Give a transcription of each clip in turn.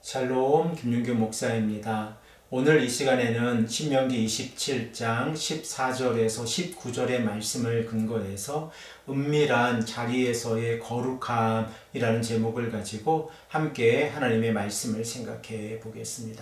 샬롬 김윤규 목사입니다. 오늘 이 시간에는 신명기 27장 14절에서 19절의 말씀을 근거해서 은밀한 자리에서의 거룩함이라는 제목을 가지고 함께 하나님의 말씀을 생각해 보겠습니다.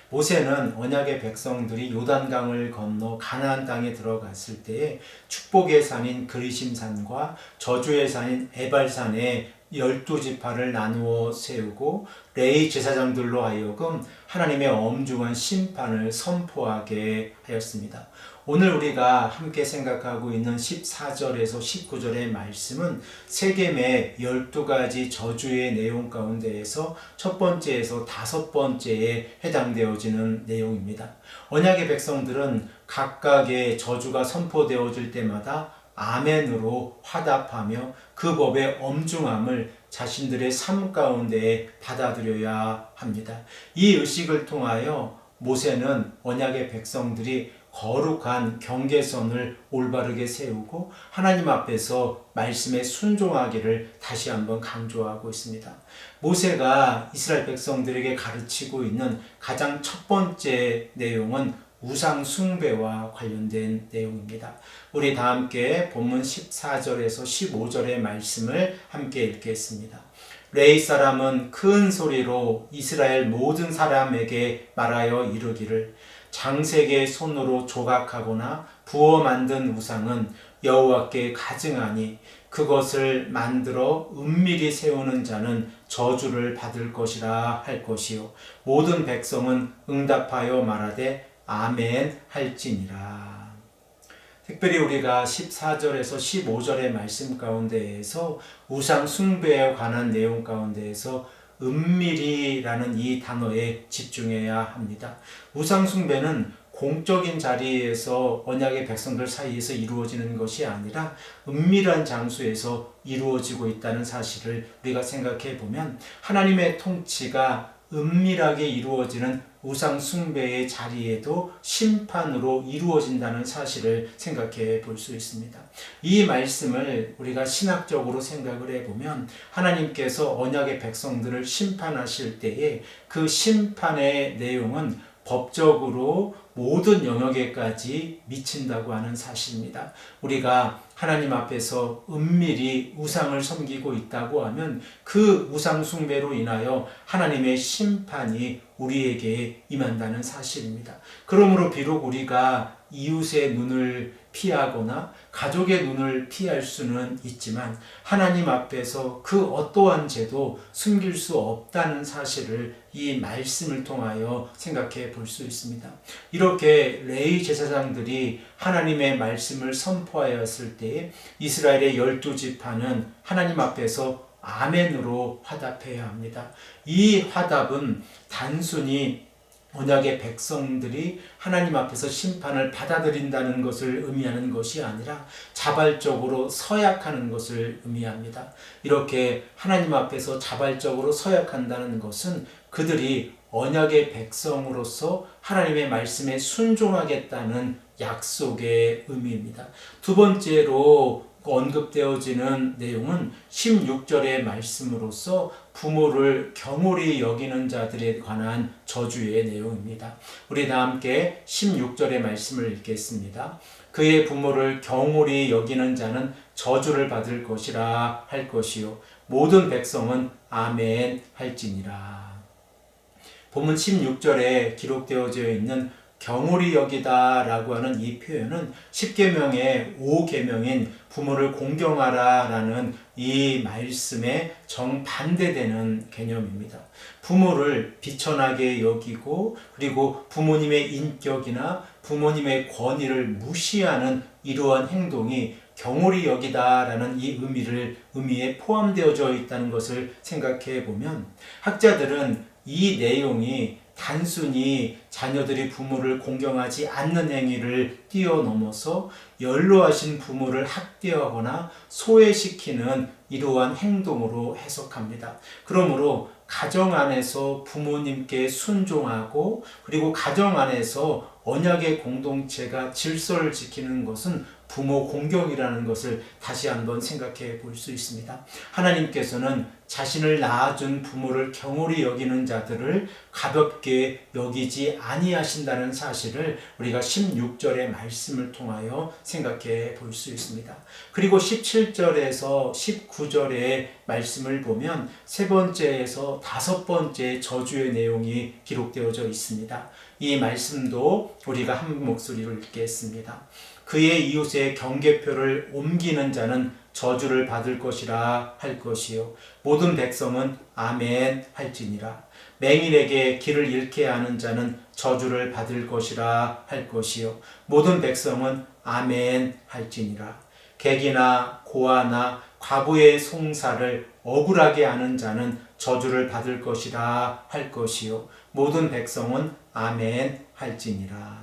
모세는 언약의 백성들이 요단강을 건너 가나안 땅에 들어갔을 때에 축복의 산인 그리심산과 저주의 산인 에발산에 12지파를 나누어 세우고 레위 제사장들로 하여금 하나님의 엄중한 심판을 선포하게 하였습니다. 오늘 우리가 함께 생각하고 있는 14절에서 19절의 말씀은 세겜의 12가지 저주의 내용 가운데에서 첫 번째에서 다섯 번째에 해당되어지는 내용입니다. 언약의 백성들은 각각의 저주가 선포되어질 때마다 아멘으로 화답하며 그 법의 엄중함을 자신들의 삶 가운데 받아들여야 합니다. 이 의식을 통하여 모세는 언약의 백성들이 거룩한 경계선을 올바르게 세우고 하나님 앞에서 말씀에 순종하기를 다시 한번 강조하고 있습니다. 모세가 이스라엘 백성들에게 가르치고 있는 가장 첫 번째 내용은 우상 숭배와 관련된 내용입니다. 우리 다 함께 본문 14절에서 15절의 말씀을 함께 읽겠습니다. 레위 사람은 큰 소리로 이스라엘 모든 사람에게 말하여 이르기를 장색의 손으로 조각하거나 부어 만든 우상은 여호와께 가증하니 그것을 만들어 은밀히 세우는 자는 저주를 받을 것이라 할 것이요 모든 백성은 응답하여 말하되 아멘 할지니라. 특별히 우리가 14절에서 15절의 말씀 가운데에서 우상 숭배에 관한 내용 가운데에서 은밀히라는 이 단어에 집중해야 합니다. 우상 숭배는 공적인 자리에서 언약의 백성들 사이에서 이루어지는 것이 아니라 은밀한 장소에서 이루어지고 있다는 사실을 우리가 생각해 보면 하나님의 통치가 은밀하게 이루어지는 우상 숭배의 자리에도 심판으로 이루어진다는 사실을 생각해 볼 수 있습니다. 이 말씀을 우리가 신학적으로 생각을 해보면 하나님께서 언약의 백성들을 심판하실 때에 그 심판의 내용은 법적으로 모든 영역에까지 미친다고 하는 사실입니다. 우리가 하나님 앞에서 은밀히 우상을 섬기고 있다고 하면 그 우상 숭배로 인하여 하나님의 심판이 우리에게 임한다는 사실입니다. 그러므로 비록 우리가 이웃의 눈을 피하거나 가족의 눈을 피할 수는 있지만 하나님 앞에서 그 어떠한 죄도 숨길 수 없다는 사실을 이 말씀을 통하여 생각해 볼 수 있습니다. 이렇게 레위 제사장들이 하나님의 말씀을 선포하였을 때 이스라엘의 12지파는 하나님 앞에서 아멘으로 화답해야 합니다. 이 화답은 단순히 언약의 백성들이 하나님 앞에서 심판을 받아들인다는 것을 의미하는 것이 아니라 자발적으로 서약하는 것을 의미합니다. 이렇게 하나님 앞에서 자발적으로 서약한다는 것은 그들이 언약의 백성으로서 하나님의 말씀에 순종하겠다는 약속의 의미입니다. 두 번째로 언급되어지는 내용은 16절의 말씀으로서 부모를 경홀히 여기는 자들에 관한 저주의 내용입니다. 우리 다 함께 16절의 말씀을 읽겠습니다. 그의 부모를 경홀히 여기는 자는 저주를 받을 것이라 할 것이요 모든 백성은 아멘 할지니라. 본문 16절에 기록되어져 있는 경홀히 여기다 라고 하는 이 표현은 10계명의 5계명인 부모를 공경하라 라는 이 말씀에 정반대되는 개념입니다. 부모를 비천하게 여기고 그리고 부모님의 인격이나 부모님의 권위를 무시하는 이러한 행동이 경홀히 여기다 라는 이 의미에 포함되어져 있다는 것을 생각해 보면 학자들은 이 내용이 단순히 자녀들이 부모를 공경하지 않는 행위를 뛰어넘어서 연로하신 부모를 학대하거나 소외시키는 이러한 행동으로 해석합니다. 그러므로 가정 안에서 부모님께 순종하고 그리고 가정 안에서 언약의 공동체가 질서를 지키는 것은 부모 공경이라는 것을 다시 한번 생각해 볼 수 있습니다. 하나님께서는 자신을 낳아준 부모를 경홀히 여기는 자들을 가볍게 여기지 아니하신다는 사실을 우리가 16절의 말씀을 통하여 생각해 볼 수 있습니다. 그리고 17절에서 19절의 말씀을 보면 세 번째에서 다섯 번째 저주의 내용이 기록되어져 있습니다. 이 말씀도 우리가 한 목소리로 읽겠습니다. 그의 이웃의 경계표를 옮기는 자는 저주를 받을 것이라 할 것이요 모든 백성은 아멘 할지니라. 맹인에게 길을 잃게 하는 자는 저주를 받을 것이라 할 것이요 모든 백성은 아멘 할지니라. 객이나 고아나 과부의 송사를 억울하게 하는 자는 저주를 받을 것이라 할 것이요 모든 백성은 아멘 할지니라.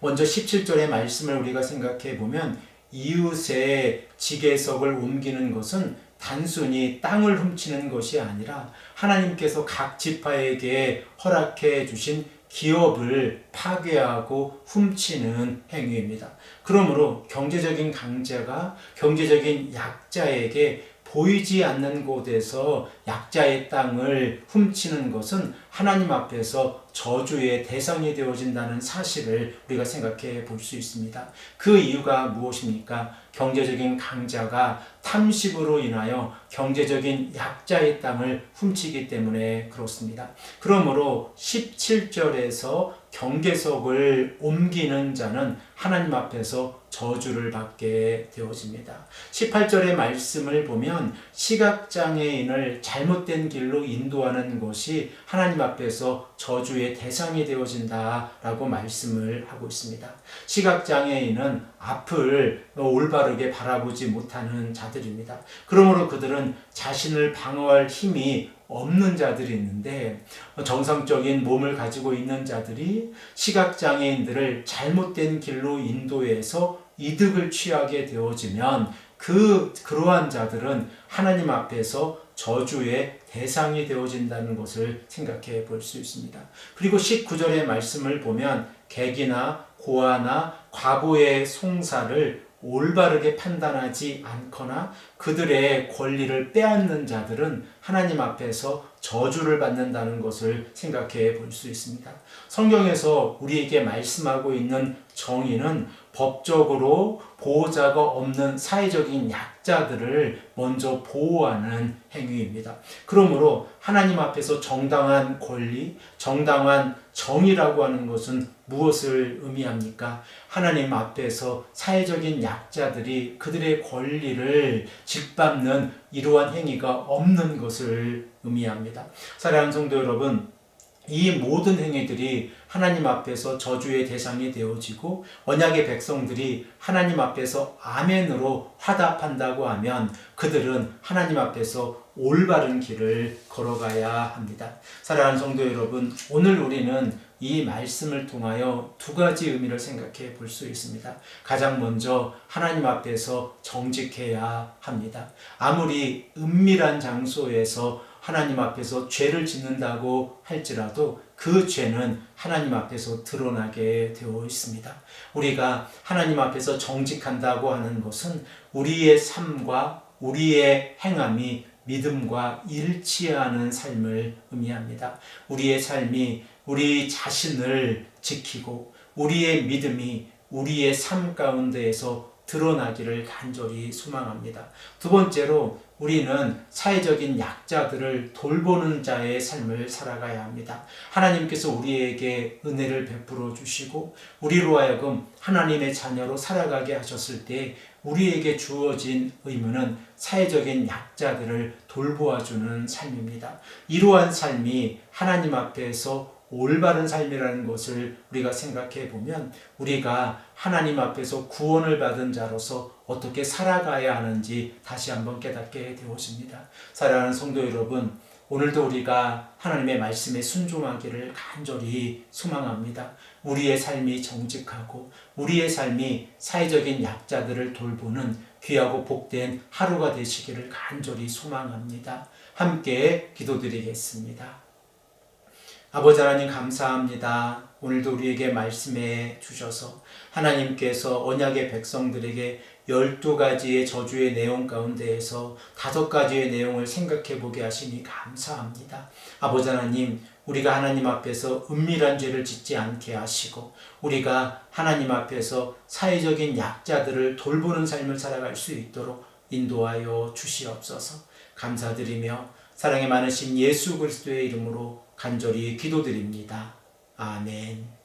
먼저 17절의 말씀을 우리가 생각해 보면 이웃의 지계석을 옮기는 것은 단순히 땅을 훔치는 것이 아니라 하나님께서 각 지파에게 허락해 주신 기업을 파괴하고 훔치는 행위입니다. 그러므로 경제적인 강자가 경제적인 약자에게 보이지 않는 곳에서 약자의 땅을 훔치는 것은 하나님 앞에서 저주의 대상이 되어진다는 사실을 우리가 생각해 볼 수 있습니다. 그 이유가 무엇입니까? 경제적인 강자가 탐식으로 인하여 경제적인 약자의 땅을 훔치기 때문에 그렇습니다. 그러므로 17절에서 경계석을 옮기는 자는 하나님 앞에서 저주를 받게 되어집니다. 18절의 말씀을 보면 시각장애인을 잘못된 길로 인도하는 것이 하나님 앞에서 저주의 대상이 되어진다라고 말씀을 하고 있습니다. 시각장애인은 앞을 올바르게 바라보지 못하는 자들입니다. 그러므로 그들은 자신을 방어할 힘이 없는 자들이 있는데, 정상적인 몸을 가지고 있는 자들이 시각장애인들을 잘못된 길로 인도해서 이득을 취하게 되어지면 그러한 자들은 하나님 앞에서 저주의 대상이 되어진다는 것을 생각해 볼 수 있습니다. 그리고 19절의 말씀을 보면 객이나 고아나 과부의 송사를 올바르게 판단하지 않거나 그들의 권리를 빼앗는 자들은 하나님 앞에서 저주를 받는다는 것을 생각해 볼 수 있습니다. 성경에서 우리에게 말씀하고 있는 정의는 법적으로 보호자가 없는 사회적인 약자들을 먼저 보호하는 행위입니다. 그러므로 하나님 앞에서 정당한 권리, 정당한 정의라고 하는 것은 무엇을 의미합니까? 하나님 앞에서 사회적인 약자들이 그들의 권리를 짓밟는 이러한 행위가 없는 것을 의미합니다. 사랑하는 성도 여러분, 이 모든 행위들이 하나님 앞에서 저주의 대상이 되어지고 언약의 백성들이 하나님 앞에서 아멘으로 화답한다고 하면 그들은 하나님 앞에서 올바른 길을 걸어가야 합니다. 사랑하는 성도 여러분, 오늘 우리는 이 말씀을 통하여 두 가지 의미를 생각해 볼 수 있습니다. 가장 먼저 하나님 앞에서 정직해야 합니다. 아무리 은밀한 장소에서 하나님 앞에서 죄를 짓는다고 할지라도 그 죄는 하나님 앞에서 드러나게 되어 있습니다. 우리가 하나님 앞에서 정직한다고 하는 것은 우리의 삶과 우리의 행함이 믿음과 일치하는 삶을 의미합니다. 우리의 삶이 우리 자신을 지키고 우리의 믿음이 우리의 삶 가운데에서 드러나기를 간절히 소망합니다. 두 번째로 우리는 사회적인 약자들을 돌보는 자의 삶을 살아가야 합니다. 하나님께서 우리에게 은혜를 베풀어 주시고 우리로 하여금 하나님의 자녀로 살아가게 하셨을 때 우리에게 주어진 의무는 사회적인 약자들을 돌보아주는 삶입니다. 이러한 삶이 하나님 앞에서 올바른 삶이라는 것을 우리가 생각해 보면 우리가 하나님 앞에서 구원을 받은 자로서 어떻게 살아가야 하는지 다시 한번 깨닫게 되어집니다. 사랑하는 성도 여러분, 오늘도 우리가 하나님의 말씀에 순종하기를 간절히 소망합니다. 우리의 삶이 정직하고 우리의 삶이 사회적인 약자들을 돌보는 귀하고 복된 하루가 되시기를 간절히 소망합니다. 함께 기도드리겠습니다. 아버지 하나님 감사합니다. 오늘도 우리에게 말씀해 주셔서 하나님께서 언약의 백성들에게 12가지의 저주의 내용 가운데에서 5가지의 내용을 생각해 보게 하시니 감사합니다. 아버지 하나님, 우리가 하나님 앞에서 은밀한 죄를 짓지 않게 하시고 우리가 하나님 앞에서 사회적인 약자들을 돌보는 삶을 살아갈 수 있도록 인도하여 주시옵소서. 감사드리며 사랑이 많으신 예수 그리스도의 이름으로 간절히 기도드립니다. 아멘.